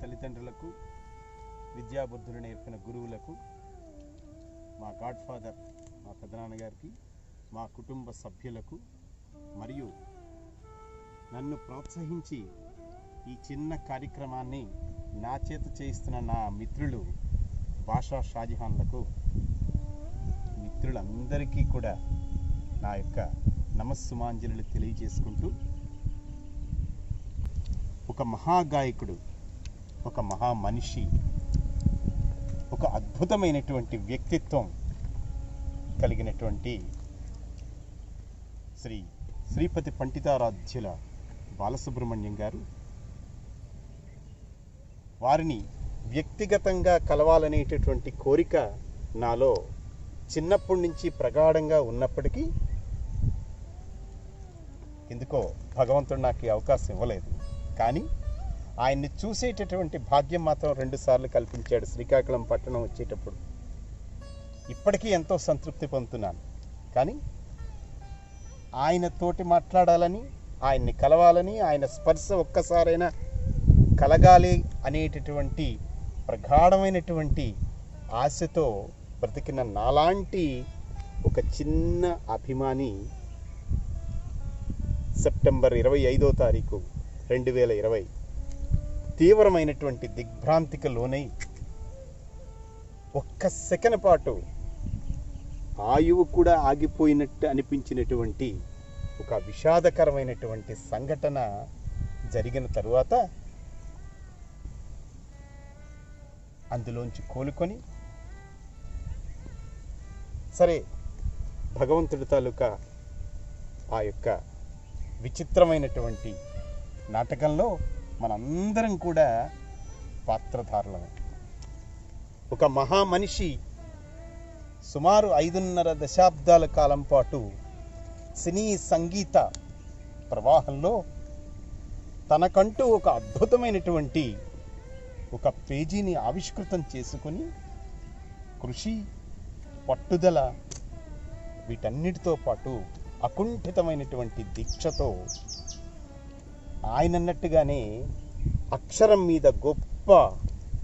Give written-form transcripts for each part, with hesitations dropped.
తల్లిదండ్రులకు, విద్యాబుద్ధులు నేర్పిన గురువులకు, మా గాడ్ ఫాదర్ మా పెదనాన్నగారికి, మా కుటుంబ సభ్యులకు, మరియు నన్ను ప్రోత్సహించి ఈ చిన్న కార్యక్రమాన్ని నా చేత చేయిస్తున్న నా మిత్రులు బాషా షాజహాన్లకు, మిత్రులందరికీ కూడా నా యొక్క నమస్సుమాంజలు తెలియజేసుకుంటూ, ఒక మహాగాయకుడు, ఒక మహా మనిషి, ఒక అద్భుతమైనటువంటి వ్యక్తిత్వం కలిగినటువంటి శ్రీపతి పండితారాధ్యుల బాలసుబ్రహ్మణ్యం గారు, వారిని వ్యక్తిగతంగా కలవాలనేటటువంటి కోరిక నాలో చిన్నప్పటి నుంచి ప్రగాఢంగా ఉన్నప్పటికీ ఎందుకో భగవంతుడు నాకు ఈ అవకాశం ఇవ్వలేదు. కానీ ఆయన్ని చూసేటటువంటి భాగ్యం మాత్రం 2 సార్లు కల్పించాడు శ్రీకాకుళం పట్టణం వచ్చేటప్పుడు. ఇప్పటికీ ఎంతో సంతృప్తి పొందుతున్నాను. కానీ ఆయనతోటి మాట్లాడాలని, ఆయన్ని కలవాలని, ఆయన స్పర్శ ఒక్కసారైనా కలగాలి అనేటటువంటి ప్రగాఢమైనటువంటి ఆశతో బ్రతికిన నాలాంటి ఒక చిన్న అభిమాని సెప్టెంబర్ 25వ తారీఖు 2020 తీవ్రమైనటువంటి దిగ్భ్రాంతికి లోనై ఒక్క సెకను పాటు ఆయువు కూడా ఆగిపోయినట్టు అనిపించినటువంటి ఒక విషాదకరమైనటువంటి సంఘటన జరిగిన తరువాత అందులోంచి కోలుకొని, సరే భగవంతుడి తాలూకా ఆ యొక్క విచిత్రమైనటువంటి నాటకంలో మనందరం కూడా పాత్రధారులమే. ఒక మహామనిషి సుమారు 5.5 దశాబ్దాల కాలం పాటు సినీ సంగీత ప్రవాహంలో తనకంటూ ఒక అద్భుతమైనటువంటి ఒక పేజీని ఆవిష్కృతం చేసుకుని కృషి, పట్టుదల వీటన్నిటితో పాటు అకుంఠితమైనటువంటి దీక్షతో ఆయనన్నట్టుగానే అక్షరం మీద గొప్ప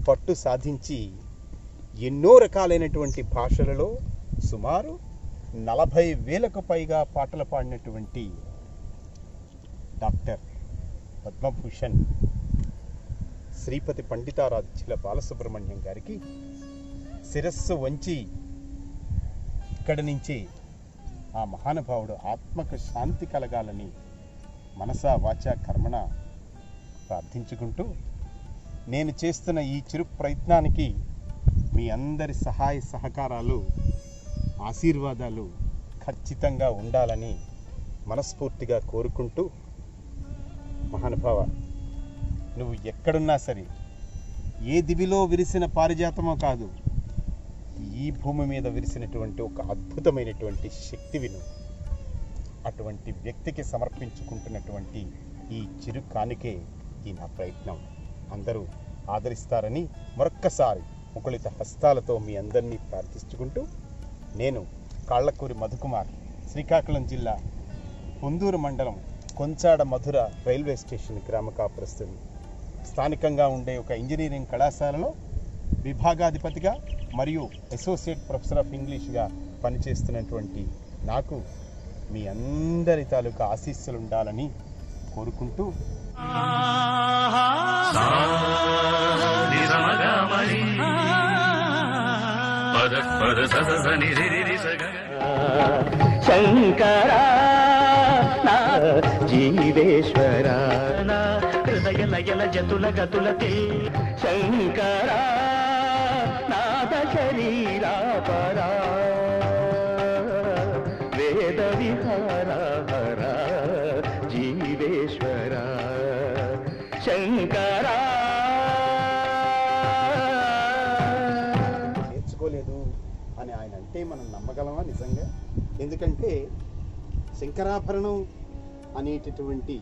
పట్టు సాధించి ఎన్నో రకాలైనటువంటి భాషలలో సుమారు 40,000కు పైగా పాటలు పాడినటువంటి డాక్టర్ పద్మభూషణ్ శ్రీపతి పండితారాధ్యుల బాలసుబ్రహ్మణ్యం గారికి శిరస్సు వంచి ఇక్కడి నుంచి ఆ మహానుభావుడు ఆత్మకు శాంతి కలగాలని మనసా వాచా కర్మణ ప్రార్థించుకుంటూ, నేను చేస్తున్న ఈ చిరు ప్రయత్నానికి మీ అందరి సహాయ సహకారాలు, ఆశీర్వాదాలు ఖచ్చితంగా ఉండాలని మనస్ఫూర్తిగా కోరుకుంటూ, మహానుభావ, నువ్వు ఎక్కడున్నా సరే, ఏ దివిలో విరిసిన పారిజాతమో కాదు, ఈ భూమి మీద విరిసినటువంటి ఒక అద్భుతమైనటువంటి శక్తివిను. అటువంటి వ్యక్తికి సమర్పించుకుంటున్నటువంటి ఈ చిరు కానుకే ఈ నా ప్రయత్నం. అందరూ ఆదరిస్తారని మరొక్కసారి ముకుళిత హస్తాలతో మీ అందరినీ ప్రార్థించుకుంటూ, నేను కాళ్ళకూరి మధుకుమార్, శ్రీకాకుళం జిల్లా పొందూరు మండలం కొంచాడ మధుర రైల్వే స్టేషన్ గ్రామ కాపురస్తుని, స్థానికంగా ఉండే ఒక ఇంజనీరింగ్ కళాశాలలో విభాగాధిపతిగా మరియు అసోసియేట్ ప్రొఫెసర్ ఆఫ్ ఇంగ్లీష్గా పనిచేస్తున్నటువంటి నాకు మీ అందరి తాలూకా ఆశీస్సులు ఉండాలని కోరుకుంటూ, శంకరా జీవేశ్వరా హృదయ లయల జతుల గతుల శంకరా నాద శరీరా పరా వేద విహార హర జీవేశ్వరా శంకరా. నేర్చుకోలేదు అని ఆయన అంటే మనం నమ్మగలమా నిజంగా? ఎందుకంటే శంకరాభరణం అనేటటువంటి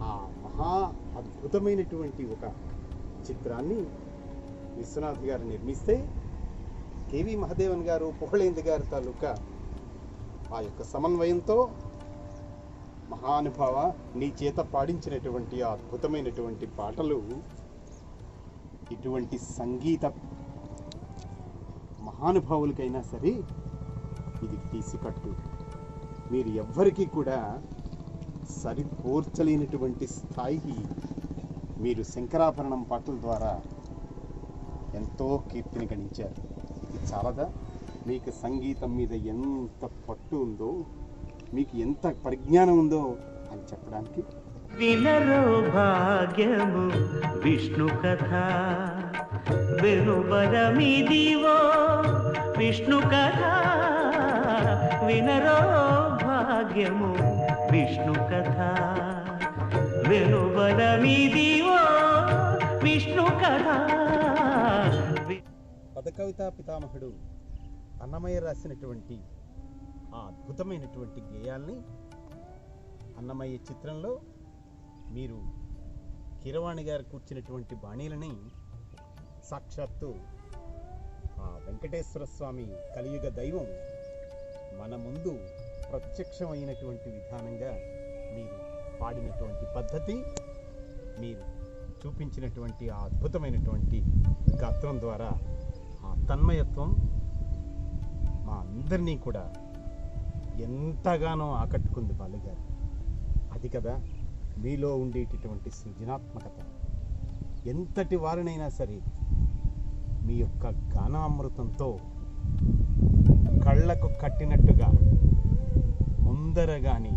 ఆ మహా అద్భుతమైనటువంటి ఒక చిత్రాన్ని విశ్వనాథ్ గారు నిర్మిస్తే, కేవి మహదేవన్ గారు, పుహళేంద్ర గారి తాలూకా ఆ యొక్క సమన్వయంతో మహానుభావ నీ చేత పాడించినటువంటి ఆ అద్భుతమైనటువంటి పాటలు ఇటువంటి సంగీత మహానుభావులకైనా సరే ఇది తీసికట్టు. మీరు ఎవ్వరికీ కూడా సరిపోర్చలేనటువంటి స్థాయికి మీరు శంకరాభరణం పాటల ద్వారా ఎంతో కీర్తిని గణించారు. ఇది చాలదా? మీకు సంగీతం మీద ఎంత పట్టు ఉందో, మీకు ఎంత పరిజ్ఞానం ఉందో అని చెప్పడానికి? వినరో భాగ్యము విష్ణు కథ, వెనుబరమిదివో విష్ణు కథ. వినరో భాగ్యము విష్ణు కథ, వెనుబరమిదివో విష్ణు కథ. పదకవితా పితామహుడు అన్నమయ్య రాసినటువంటి ఆ అద్భుతమైనటువంటి గేయాల్ని అన్నమయ్య చిత్రంలో మీరు కీరవాణి గారు కూర్చున్నటువంటి బాణీలని సాక్షాత్తు ఆ వెంకటేశ్వర స్వామి కలియుగ దైవం మన ముందు ప్రత్యక్షమైనటువంటి విధానంగా మీరు పాడినటువంటి పద్ధతి, మీరు చూపించినటువంటి ఆ అద్భుతమైనటువంటి గాత్రం ద్వారా ఆ తన్మయత్వం మా అందరినీ కూడా ఎంతగానో ఆకట్టుకుంది బాలుగారు. అది కదా మీలో ఉండేటటువంటి సృజనాత్మకత. ఎంతటి వారినైనా సరే మీ యొక్క గానామృతంతో కళ్ళకు కట్టినట్టుగా ముందరగాని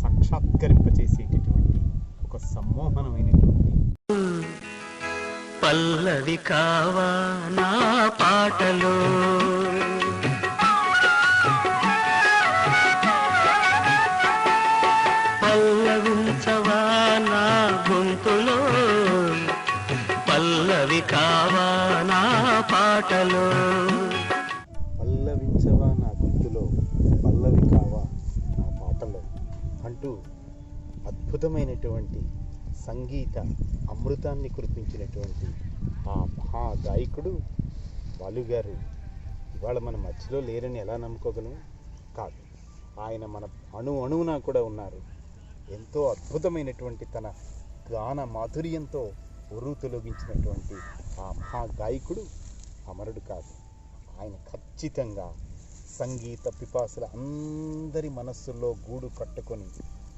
సాక్షాత్కరింపచేసేటటువంటి ఒక సమ్మోహనమైనటువంటి పల్లవి కావా నా పాటలో, పల్లవించవా నా గొంతులో, పల్లవి కావా నా పాటలో. పల్లవించవా నా గొంతులో, పల్లవి కావా నా పాటలో అంటూ అద్భుతమైనటువంటి సంగీత అమృతాన్ని కురిపించినటువంటి ఆ మహా గాయకుడు బాలుగారు ఇవాళ మన మధ్యలో లేరని ఎలా నమ్ముకోగలం? కాదు, ఆయన మన అణువున కూడా ఉన్నారు. ఎంతో అద్భుతమైనటువంటి తన గాన మాధుర్యంతో ఉర్రు తొలగించినటువంటి ఆ మహా గాయకుడు అమరుడు కాదు. ఆయన ఖచ్చితంగా సంగీత పిపాసుల అందరి మనస్సుల్లో గూడు కట్టుకొని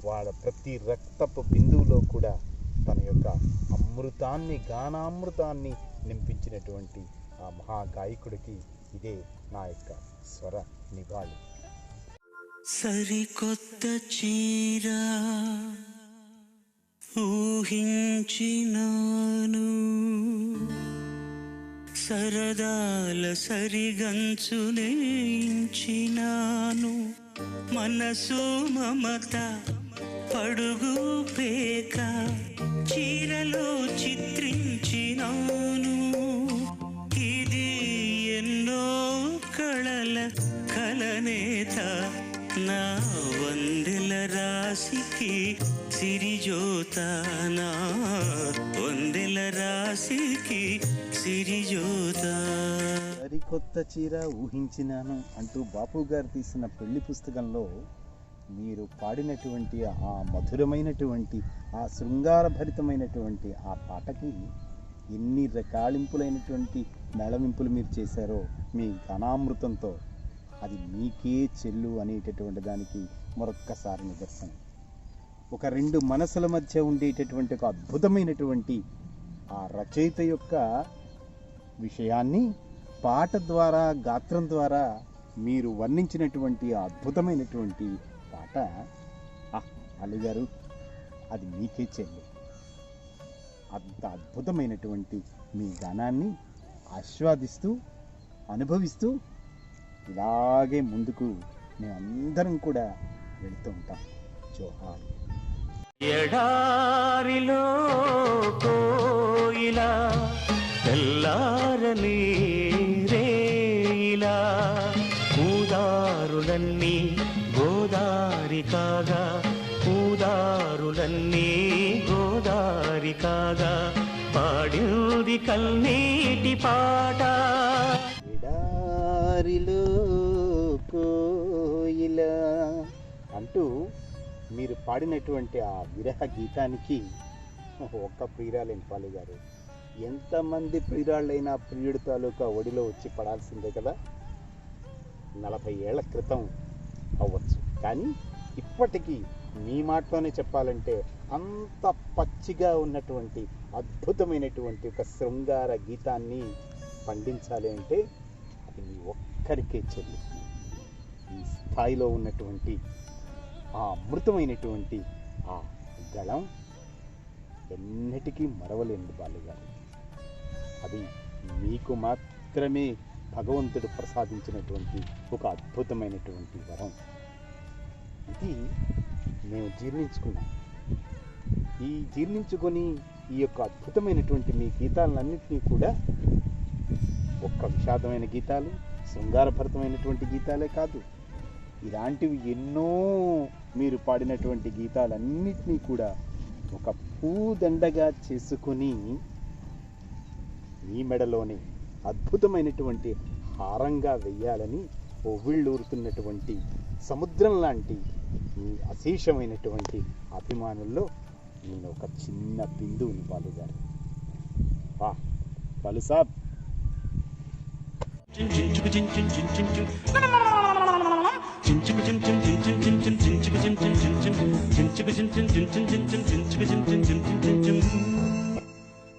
వాళ్ళ ప్రతి రక్తపు బిందువులో కూడా తన యొక్క అమృతాన్ని, గానామృతాన్ని నింపించినటువంటి ఆ మహా గాయకుడికి ఇదే నా యొక్క స్వర నివాళి. సరికొత్త చీర ఊహించినాను, సరదాల సరిగంచునేయించినాను, మనసు మమత పడుగు పేక చీరలో చిత్రించినాను. ఇది ఎన్నో కళల కలనేత, నా వందెల రాశికి సిరిజోత, నా వందెల రాశికి సిరిజోత. సరికొత్త చీర ఊహించినాను అంటూ బాపు గారు తీసిన పెళ్లి పుస్తకంలో మీరు పాడినటువంటి ఆ మధురమైనటువంటి ఆ శృంగారభరితమైనటువంటి ఆ పాటకి ఎన్ని రకాలింపులైనటువంటి మేళవింపులు మీరు చేశారో మీ ఘనామృతంతో, అది మీకే చెల్లు అనేటటువంటి దానికి మరొక్కసారి నిదర్శనం. ఒక రెండు మనసుల మధ్య ఉండేటటువంటి ఒక అద్భుతమైనటువంటి ఆ రచయిత యొక్క విషయాన్ని పాట ద్వారా, గాత్రం ద్వారా మీరు వర్ణించినటువంటి ఆ అద్భుతమైనటువంటి పాట అల్లుగారు, అది మీకే చెల్లు. అంత అద్భుతమైనటువంటి మీ గానాన్ని ఆస్వాదిస్తూ, అనుభవిస్తూ ఇలాగే ముందుకు మేమందరం కూడా వెళుతూ ఉంటాం. జోహార్. ఎడారిలో కోయిలా, తెల్లారని రేయిలా, ఊదారులన్నీ గోదారి కాగా, ఊదారులన్నీ గోదారి కాగా, పాడింది కన్నీటి పాట. ఎడారిలో కోయిలా అంటూ మీరు పాడినటువంటి ఆ విరహ గీతానికి ఒక్క ప్రియురాలేని పాలు గారు ఎంతమంది ప్రియురాళ్ళైనా ప్రియుడి తాలూకా ఒడిలో వచ్చి పడాల్సిందే కదా. 40 ఏళ్ల క్రితం అవ్వచ్చు, కానీ ఇప్పటికీ మీ మాటలోనే చెప్పాలంటే అంత పచ్చిగా ఉన్నటువంటి అద్భుతమైనటువంటి ఒక శృంగార గీతాన్ని పండించాలి అంటే అది మీ ఒక్కరికే చెల్లి. ఈ స్థాయిలో ఉన్నటువంటి ఆ అమృతమైనటువంటి ఆ గళం ఎన్నటికీ మరవలేండి బాలుగారు. అది మీకు మాత్రమే భగవంతుడు ప్రసాదించినటువంటి ఒక అద్భుతమైనటువంటి వరం. ఇది మేము జీర్ణించుకున్నాం. ఈ జీర్ణించుకొని ఈ యొక్క అద్భుతమైనటువంటి మీ గీతాలన్నింటినీ కూడా ఒక్క విషాదమైన గీతాలు, శృంగారభరితమైనటువంటి గీతాలే కాదు, ఇలాంటివి ఎన్నో మీరు పాడినటువంటి గీతాలన్నింటినీ కూడా ఒక పూదండగా చేసుకొని మీ మెడలోని అద్భుతమైనటువంటి హారంగా వెయ్యాలని ఒవ్విళ్ళూరుతున్నటువంటి సముద్రం లాంటి మీ అశేషమైనటువంటి అభిమానుల్లో నేను ఒక చిన్న బిందువుని బాలుగారు. వా బాలు సాబ్.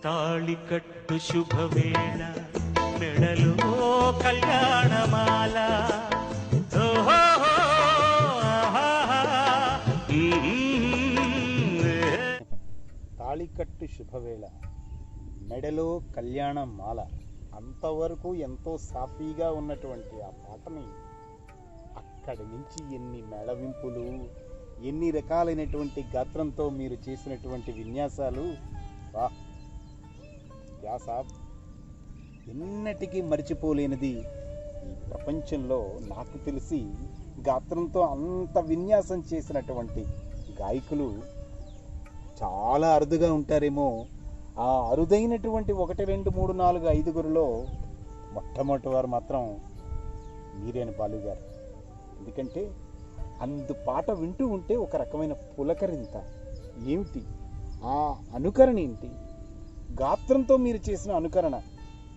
తాళికట్టు శుభవేళ మెడలో కళ్యాణమాల. తాళికట్టు శుభవేళ మెడలో కళ్యాణమాల, అంతవరకు ఎంతో సాఫీగా ఉన్నటువంటి ఆ పాటని అక్కడి నుంచి ఎన్ని మేళవింపులు, ఎన్ని రకాలైనటువంటి గాత్రంతో మీరు చేసినటువంటి విన్యాసాలు, వా యా సాబ్, ఎన్నటికీ మర్చిపోలేనిది. ఈ ప్రపంచంలో నాకు తెలిసి గాత్రంతో అంత విన్యాసం చేసినటువంటి గాయకులు చాలా అరుదుగా ఉంటారేమో. ఆ అరుదైనటువంటి 1, 2, 3, 4, 5గురిలో మొట్టమొదటి వారు మాత్రం మీరేని బాలుగారు. ఎందుకంటే అందు పాట వింటూ ఉంటే ఒక రకమైన పులకరింత ఏమిటి, ఆ అనుకరణ ఏంటి, గాత్రంతో మీరు చేసిన అనుకరణ,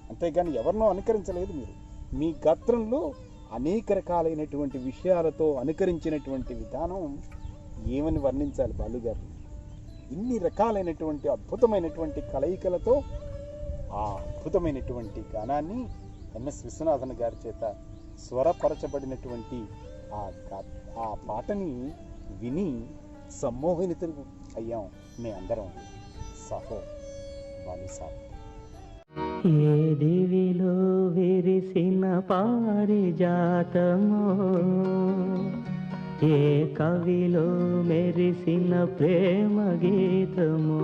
అంతేగాని ఎవరినో అనుకరించలేదు. మీరు మీ గాత్రంలో అనేక రకాలైనటువంటి విషయాలతో అనుకరించినటువంటి విధానం ఏమని వర్ణించాలి బాలుగారు. ఇన్ని రకాలైనటువంటి అద్భుతమైనటువంటి కలయికలతో ఆ అద్భుతమైనటువంటి గానాన్ని ఎంఎస్ విశ్వనాథన్ గారి చేత స్వరపరచబడినటువంటి ఆ పాటని విని సమ్మోహితులు అయ్యాం మే అందరం. సాహో బాలు సార్. ఏ దివిలో విరిసిన పారిజాతమో, ఏ కవిలో మెరిసిన ప్రేమ గీతమో,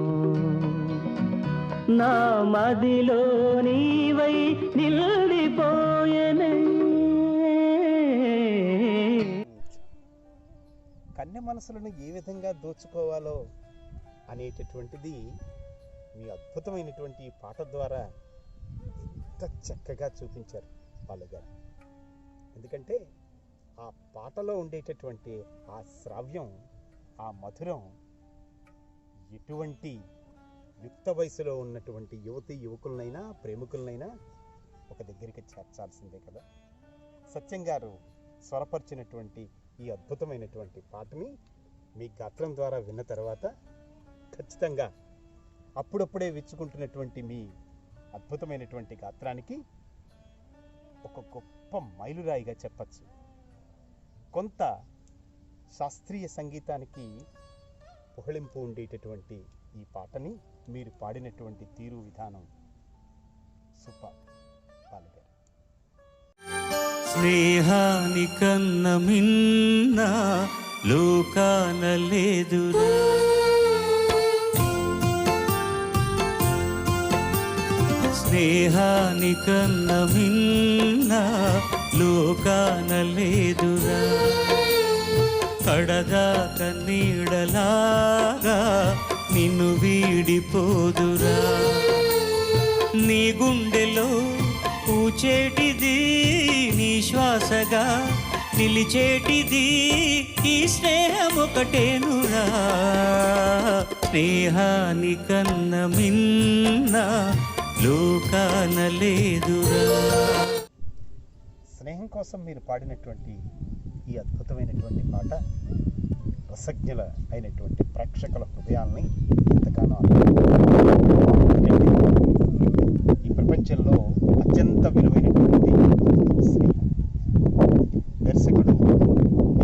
నా మదిలో నీవై నిలిపోయెనే. కన్య మనసులను ఏ విధంగా దోచుకోవాలో అనేటటువంటిది మీ అద్భుతమైనటువంటి ఈ పాట ద్వారా ఎంత చక్కగా చూపించారు బాలుగారు. ఎందుకంటే ఆ పాటలో ఉండేటటువంటి ఆ శ్రావ్యం, ఆ మధురం ఎటువంటి యుక్త వయసులో ఉన్నటువంటి యువకులనైనా ప్రేమికులనైనా ఒక దగ్గరికి చేర్చాల్సిందే కదా. సత్యం గారు స్వరపరిచినటువంటి ఈ అద్భుతమైనటువంటి పాటని మీ గాత్రం ద్వారా విన్న తర్వాత ఖచ్చితంగా అప్పుడప్పుడే విచ్చుకుంటున్నటువంటి మీ అద్భుతమైనటువంటి గాత్రానికి ఒక గొప్ప మైలురాయిగా చెప్పచ్చు. కొంత శాస్త్రీయ సంగీతానికి పొహళింపు ఉండేటటువంటి ఈ పాటని మీరు పాడినటువంటి తీరు విధానం సూపర్ బాలుగారు. స్నేహానికన్న మిన్న లోకాన లేదురా, స్నేహానికన్న మిన్న లోకాన లేదురా, కడదాక నీడలాగా నిన్ను వీడిపోదురా, నీ గుండెలో పూచేటిది నీ శ్వాసగా నిలిచేటిది ఈ స్నేహం ఒకటేనురా, స్నేహానికన్న మిన్న లోకాన లేదురా. స్నేహం కోసం మీరు పాడినటువంటి ఈ అద్భుతమైనటువంటి పాట రసజ్ఞుల అయినటువంటి ప్రేక్షకుల హృదయాల్ని ఎంతగానో ఈ ప్రపంచంలో అత్యంత విలువైనటువంటి స్నేహం. దర్శకుడు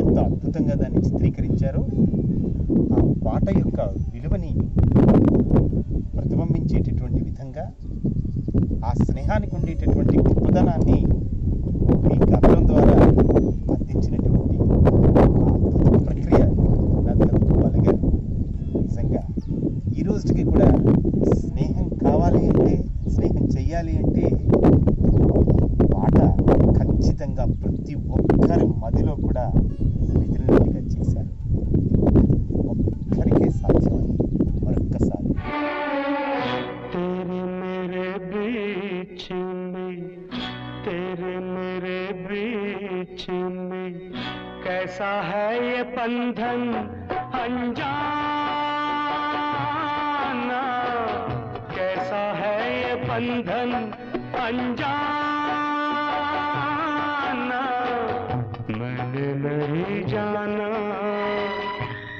ఎంత అద్భుతంగా దాన్ని చిత్రీకరించారో ఆ పాట యొక్క విలువని ప్రతిబింబించేటటువంటి విధంగా ఆ స్నేహానికి ఉండేటటువంటి గొప్పదనాన్ని మీ గాత్రం ద్వారా అందించినటువంటి అద్భుత ప్రక్రియ బాలుగారు. నిజంగా ఈ రోజుకి కూడా స్నేహం కావాలి అంటే, స్నేహం చెయ్యాలి అంటే పాట ఖచ్చితంగా ప్రతి ఒక్కరి మదిలో కూడా మెదిలినట్టుగా చేశారు. ఒక్కరికే సాధ్యమైంది. మరొక్కసారి कैसा है ये बंधन अनजाना, कैसा है ये बंधन अनजाना, मैंने नहीं जाना,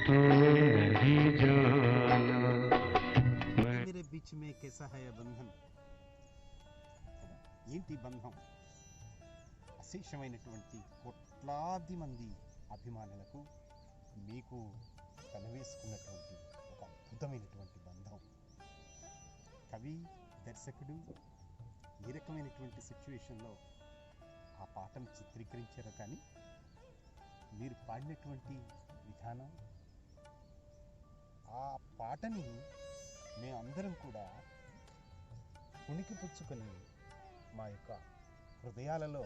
तूने नहीं जाना. मेरे बीच में कैसा है బంధం. ఏంటి బంధం? అశేషమైనటువంటి కోట్లాది మంది అభిమానులకు మీకు కలవేసుకున్నటువంటి ఒక అద్భుతమైనటువంటి బంధం. కవి, దర్శకుడు ఏ రకమైనటువంటి సిచ్యువేషన్లో ఆ పాటను చిత్రీకరించారో కానీ మీరు పాడినటువంటి విధానం, ఆ పాటని మేమందరం కూడా పుణికిపుచ్చుకొని మా యొక్క హృదయాలలో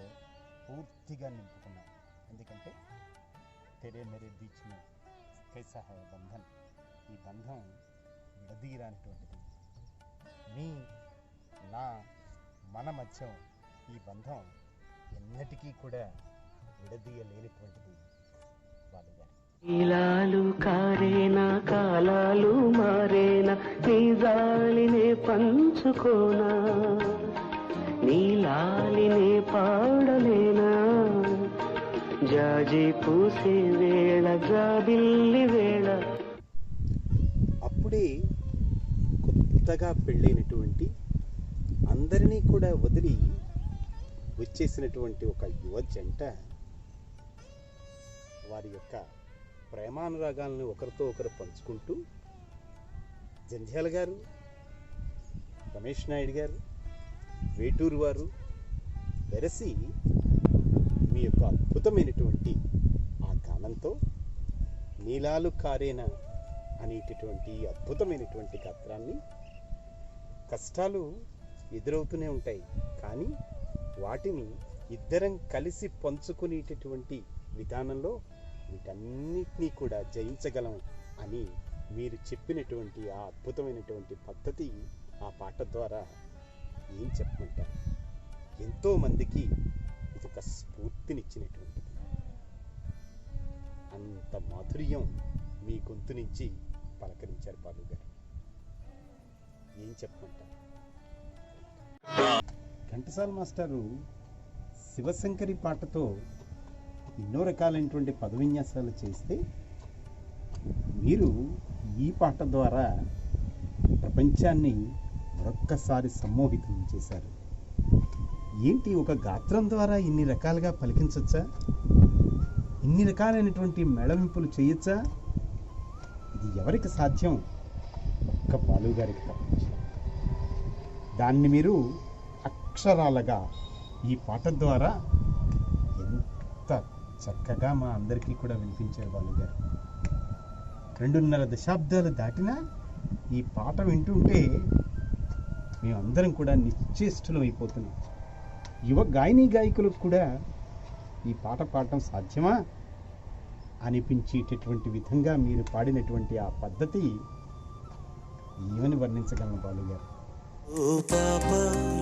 పూర్తిగా నింపుకున్నాం. ఎందుకంటే తెరే మెరే బీచ్ మే కైసా హై బంధన్, ఈ బంధం విడదీయరానిటువంటిది. మన మధ్య ఈ బంధం ఎన్నటికీ కూడా విడదీయలేనటువంటిది. బాలుగారు నీలాలు కారేనా, కాలాలు మారేనా, నీ జాలినే పంచుకోనా, నీలాలినే పాడలేనా, జాజి పూసే వేళ, జాబిల్లి వేళ. అప్పుడే కొత్తగా పెళ్ళైనటువంటి అందరినీ కూడా వదిలి వచ్చేసినటువంటి ఒక యువ జంట వారి యొక్క ప్రేమానురాగాలను ఒకరితో ఒకరు పంచుకుంటూ జంధ్యాల గారు, రమేష్ నాయుడు గారు, వేటూరు వారు వెరసి మీ యొక్క అద్భుతమైనటువంటి ఆ గానంతో నీలాలు కారేనా అనేటటువంటి అద్భుతమైనటువంటి గాత్రాన్ని, కష్టాలు ఎదురవుతూనే ఉంటాయి కానీ వాటిని ఇద్దరం కలిసి పంచుకునేటటువంటి విధానంలో వీటన్నిటినీ కూడా జయించగలం అని మీరు చెప్పినటువంటి ఆ అద్భుతమైనటువంటి పద్ధతి ఆ పాట ద్వారా ఏం చెప్పమంటారు? ఎంతోమందికి ఇది ఒక స్ఫూర్తినిచ్చినటువంటిది. అంత మాధుర్యం మీ గొంతు నుంచి పలకరించారు బాలు గారు. ఏం చెప్పమంటారు? ఘంటసాల మాస్టారు శివశంకరి పాటతో ఎన్నో రకాలైనటువంటి పదవిన్యాసాలు చేస్తే మీరు ఈ పాట ద్వారా ప్రపంచాన్ని మరొక్కసారి సమ్మోహితం చేశారు. ఏంటి, ఒక గాత్రం ద్వారా ఇన్ని రకాలుగా పలికించచ్చా? ఇన్ని రకాలైనటువంటి మేళవింపులు చేయొచ్చా? ఇది ఎవరికి సాధ్యం? ఒక్క బాలు గారికి తప్పించి. దాన్ని మీరు అక్షరాలుగా ఈ పాట ద్వారా ఎంత చక్కగా మా అందరికీ కూడా వినిపించారు బాలు గారు. 2.5 దశాబ్దాలు దాటినా ఈ పాట వింటుంటే మేమందరం కూడా నిశ్చేష్టులం అయిపోతున్నాం. యువ గాయని గాయకులకు కూడా ఈ పాట పాడటం సాధ్యమా అనిపించేటటువంటి విధంగా మీరు పాడినటువంటి ఆ పద్ధతి ఏమని వర్ణించగలను బాలు గారు? ఓ పాప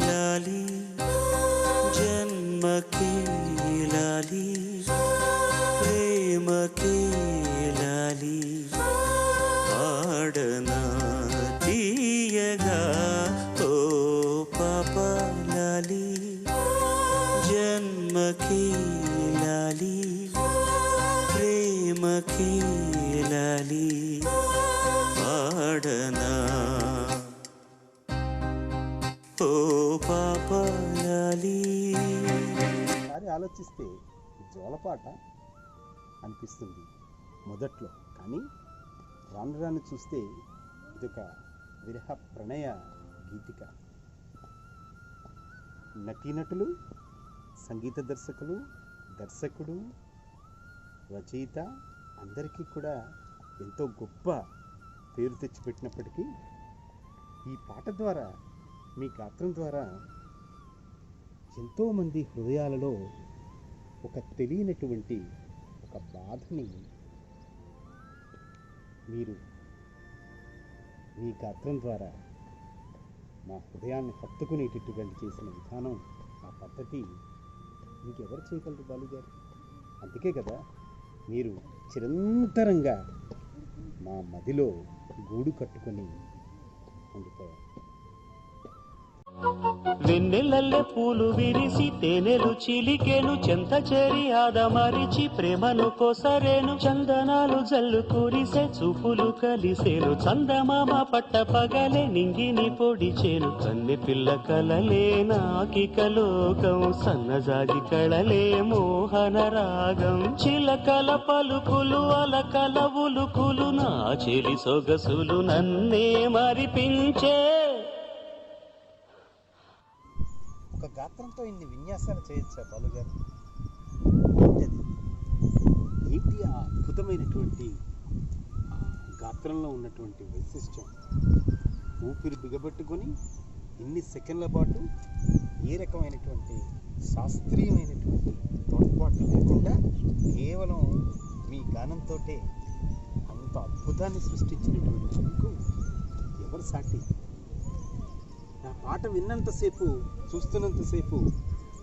లాలి జన్మకే లాలి ప్రేమకే లాలి పాడనా తీయగా ఓ ఓ పాపాలాలి. ఒకసారి ఆలోచిస్తే జోలపాట అనిపిస్తుంది మొదట్లో, కానీ రాను రాను చూస్తే ఇదొక విరహ ప్రణయ గీతిక. నటీనటులు, సంగీత దర్శకులు, దర్శకుడు, రచయిత అందరికీ కూడా ఎంతో గొప్ప పేరు తెచ్చిపెట్టినప్పటికీ ఈ పాట ద్వారా, మీ గాత్రం ద్వారా ఎంతోమంది హృదయాలలో ఒక తెలియనటువంటి ఒక బాధని మీరు మీ గాత్రం ద్వారా మా హృదయాన్ని హత్తుకునేటట్టుగా చేసిన విధానం, ఆ పద్ధతి ఇంకెవరు చేయగలరు బాలుగారు? అందుకే కదా మీరు చిరంతరంగా మా మదిలో గూడు కట్టుకొని ఉండిపోయారు. వెన్నెలల్లె పూలు విరిసి తేనెలు చిలికెను, చెంత చేరి ఆదమరిచి ప్రేమను కోసరేను, చందనాలు జల్లు కురిసే చూపులు కలిసేను, చందమామ పట్ట పగలే నింగిని పొడిచేను, కన్నె పిల్ల కలలే నాకిక లోకం, సన్నజాజి కళలే మోహన రాగం, చిలకల పలుకులు అలకల ఉలుకులు, నా చెలి సొగసులు నన్నే మరిపించే. ఒక గాత్రంతో ఇన్ని విన్యాసాలు చేయొచ్చా బాలుగారు? ఏంటి ఆ అద్భుతమైనటువంటి ఆ గాత్రంలో ఉన్నటువంటి వైశిష్ట్యం? ఊపిరి బిగబెట్టుకొని ఇన్ని సెకండ్ల పాటు ఏ రకమైనటువంటి శాస్త్రీయమైనటువంటి తోడ్పాటు లేకుండా కేవలం మీ గానంతో అంత అద్భుతాన్ని సృష్టించినటువంటి మీకు ఎవరు సాటి? నా పాట విన్నంతసేపు, చూస్తున్నంతసేపు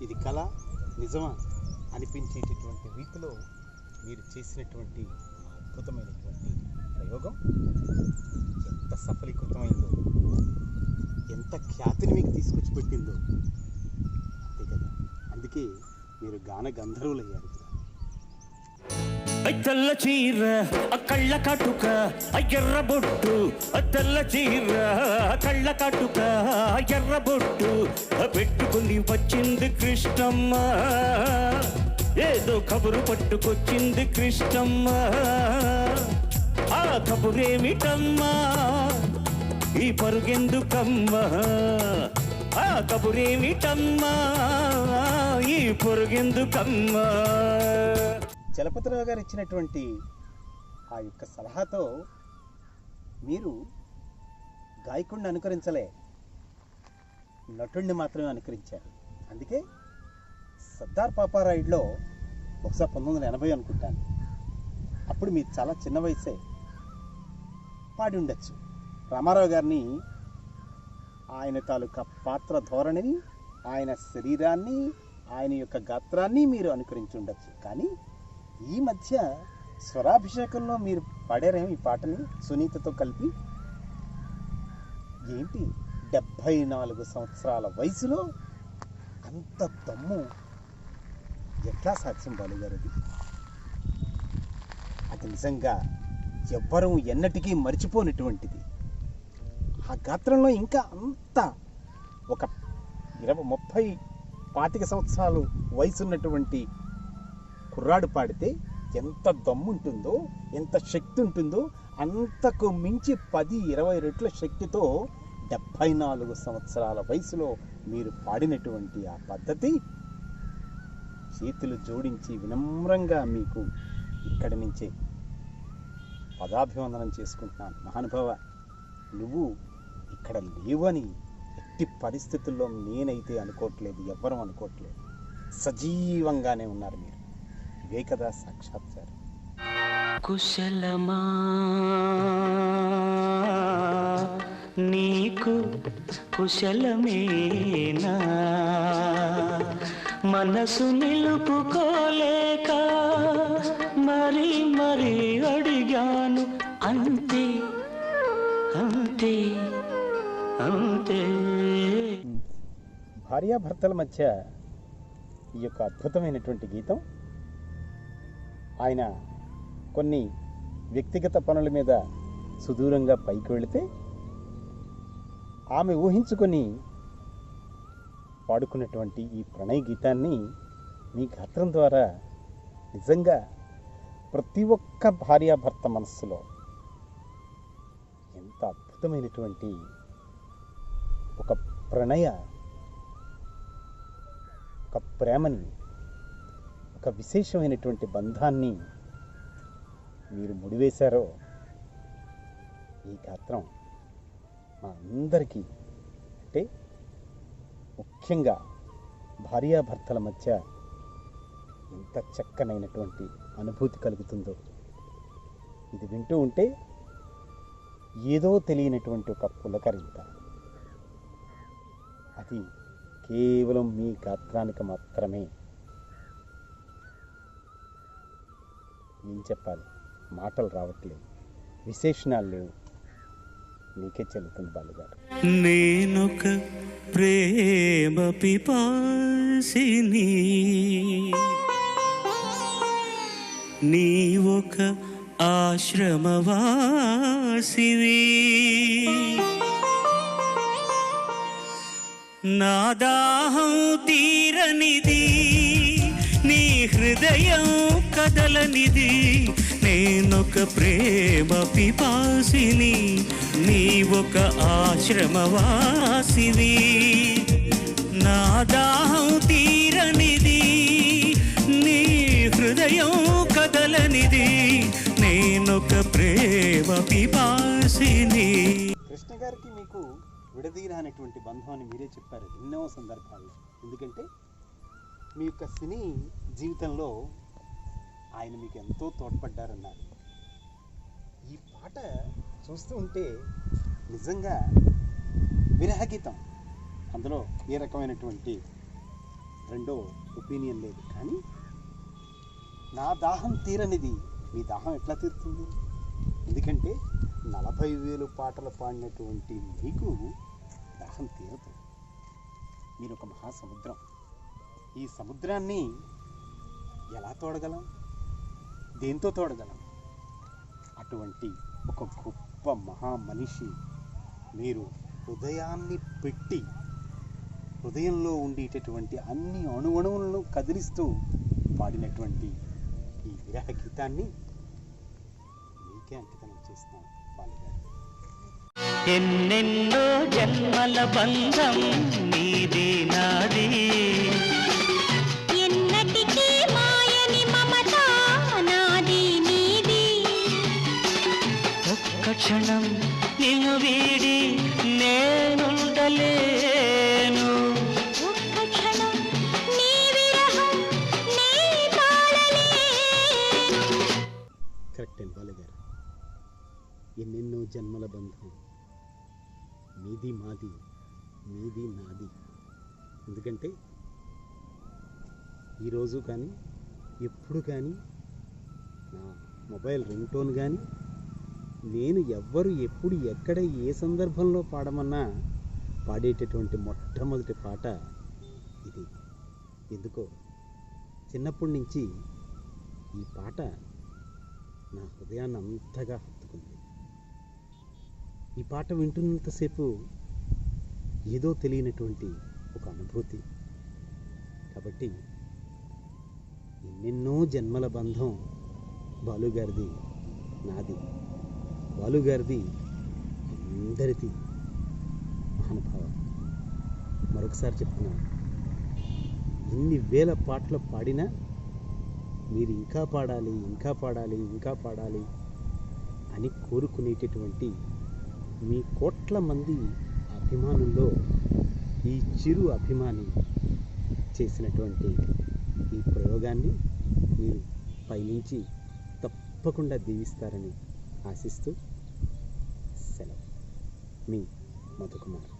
ఇది కళ నిజమా అనిపించేటటువంటి రీతిలో మీరు చేసినటువంటి అద్భుతమైనటువంటి ప్రయోగం ఎంత సఫలీకృతమైందో, ఎంత ఖ్యాతిని మీకు తీసుకొచ్చి పెట్టిందో. అంతే కదా, అందుకే మీరు గాన గంధర్వులయ్యారు కదా. తెల్ల చీర కళ్ళ కాటుక ఎర్ర బొట్టు, తెల్ల చీర కళ్ళ కాటుక ఎర్ర బొట్టు పెట్టుకుని వచ్చింది కృష్ణమ్మ, ఏదో కబురు పట్టుకొచ్చింది కృష్ణమ్మ. ఆ కబురేమిటమ్మా, ఈ పరుగెందుకమ్మా, ఆ కబురేమిటమ్మా, ఈ పరుగెందుకమ్మా. చలపతిరావు గారు ఇచ్చినటువంటి ఆ యొక్క సలహాతో మీరు గాయకుడిని అనుకరించలే, నటుడిని మాత్రమే అనుకరించారు. అందుకే సర్దార్ పాపారాయుడులో బహుశా 1980 అనుకుంటాను, అప్పుడు మీరు చాలా చిన్న వయసే, పాడి ఉండొచ్చు. రామారావు గారిని ఆయన తాలూకా పాత్ర ధోరణిని, ఆయన శరీరాన్ని, ఆయన యొక్క గాత్రాన్ని మీరు అనుకరించి ఉండొచ్చు. కానీ ఈ మధ్య స్వరాభిషేకంలో మీరు పాడారేమో ఈ పాటని సునీతతో కలిపి. ఏంటి 74 సంవత్సరాల వయసులో అంత దమ్ము ఎట్లా సాధ్యం బాలుగారు? అది నిజంగా ఎవ్వరూ ఎన్నటికీ మర్చిపోనటువంటిది. ఆ గాత్రంలో ఇంకా అంత ఒక 20, 30, 25 సంవత్సరాలు వయసున్నటువంటి కుర్రాడు పాడితే ఎంత దమ్ముంటుందో, ఎంత శక్తి ఉంటుందో, అంతకు మించి 10-20 రెట్ల శక్తితో 74 సంవత్సరాల వయసులో మీరు పాడినటువంటి ఆ పద్ధతి, చేతులు జోడించి వినమ్రంగా మీకు ఇక్కడి నుంచే పదాభివందనం చేసుకుంటున్నాను. మహానుభావ, నువ్వు ఇక్కడ లేవని ఎట్టి పరిస్థితుల్లో నేనైతే అనుకోవట్లేదు, ఎవ్వరూ అనుకోవట్లేదు. సజీవంగానే ఉన్నారు మీరు. ఇవే కదా సాక్షాత్కారం. కుశలమా నీకు కుశలమేనా, మనసు నిలుపుకోలేక మరి మరి అడిగాను, అంతే అంతే అంతే. భార్యాభర్తల మధ్య ఈ యొక్క అద్భుతమైనటువంటి గీతం, ఆయన కొన్ని వ్యక్తిగత పనుల మీద సుదూరంగా పైకి వెళితే ఆమె ఊహించుకొని పాడుకున్నటువంటి ఈ ప్రణయ గీతాన్ని మీ గాత్రం ద్వారా నిజంగా ప్రతి ఒక్క భార్యాభర్త మనస్సులో ఎంత అద్భుతమైనటువంటి ఒక ఒక ప్రేమని, ఒక విశేషమైనటువంటి బంధాన్ని మీరు ముడివేశారో ఈ గాత్రం మా అందరికీ, అంటే ముఖ్యంగా భార్యాభర్తల మధ్య ఎంత చక్కనైనటువంటి అనుభూతి కలుగుతుందో. ఇది వింటూ ఉంటే ఏదో తెలియనటువంటి ఒక పులకరింత, అది కేవలం మీ గాత్రానికి మాత్రమే. ఏం చెప్పాలి, మాటలు రావట్లేదు, విశేషణాలు లేవు. నీకే చెల్లుతుంది బాలుగారు. నేనొక ప్రేమ పిపాసిని, నీ ఒక ఆశ్రమవాసివి, నా దాహం తీరనిది, నీ హృదయం కదలనిది. నేనొక ప్రేమ పిపాసిని, నీ ఒక ఆశ్రమవాసివి, నా దాహం తీరనిది, నీ హృదయం కదలనిది. నేనొక ప్రేమ పిపాసిని. కృష్ణ గారికి మీకు విడదీరానటువంటి బంధం అని మీరే చెప్పారు ఎన్నో సందర్భాల్లో. ఎందుకంటే మీ యొక్క సినీ జీవితంలో ఆయన మీకు ఎంతో తోడ్పడ్డారన్నారు. ఈ పాట చూస్తూ ఉంటే నిజంగా విరహగీతం, అందులో ఏ రకమైనటువంటి రెండో ఒపీనియన్ లేదు. కానీ నా దాహం తీరనిది, మీ దాహం ఎట్లా తీరుతుంది? ఎందుకంటే 40,000 పాటలు పాడినటువంటి మీకు దాహం తీరదు. మీరు ఒక మహాసముద్రం. ఈ సముద్రాన్ని ఎలా తోడగలం? దేంతో తోడగలం? అటువంటి ఒక గొప్ప మహామనిషి మీరు హృదయాన్ని పెట్టి, హృదయంలో ఉండేటటువంటి అన్ని అణువణువులను కదిలిస్తూ పాడినటువంటి ఈ విరహ గీతాన్ని మీకే అంకితం చేస్తున్నాం బాలుగారు. ఎన్నెన్నో జన్మల బంధం నీది నాది, ఎన్నటికీ మాయని మమత నాది నీది. ఒక్క క్షణం నిన్ను వీడి నేనుండలేను, ఒక్క క్షణం నీ విరహం నీ తాళలేను. కరెక్ట్ అండి బాలుగారు. ఎన్నెన్నో జన్మల బంధం మీది మాది, మీది నాది. ఎందుకంటే ఈరోజు కానీ ఎప్పుడు కానీ నా మొబైల్ రింగ్ టోన్ కానీ, నేను ఎవ్వరు ఎప్పుడు ఎక్కడ ఏ సందర్భంలో పాడమన్నా పాడేటటువంటి మొట్టమొదటి పాట ఇది. ఎందుకో చిన్నప్పటి నుంచి ఈ పాట నా హృదయాన్ని అంతగా హత్తుకుంది. ఈ పాట వింటున్నంతసేపు ఏదో తెలియనటువంటి ఒక అనుభూతి. కాబట్టి ఎన్నెన్నో జన్మల బంధం బాలుగారిది నాది, బాలుగారిది అందరిది. మహానుభావ, మరొకసారి చెప్తున్నాను, ఎన్ని వేల పాటలు పాడినా మీరు ఇంకా పాడాలి, ఇంకా పాడాలి, ఇంకా పాడాలి అని కోరుకునేటటువంటి మీ కోట్ల మంది అభిమానుల్లో ఈ చిరు అభిమాని చేసినటువంటి ఈ ప్రయోగాన్ని మీరు పైనుంచి తప్పకుండా దీవిస్తారని ఆశిస్తూ సెలవు. మీ మధుకుమార్.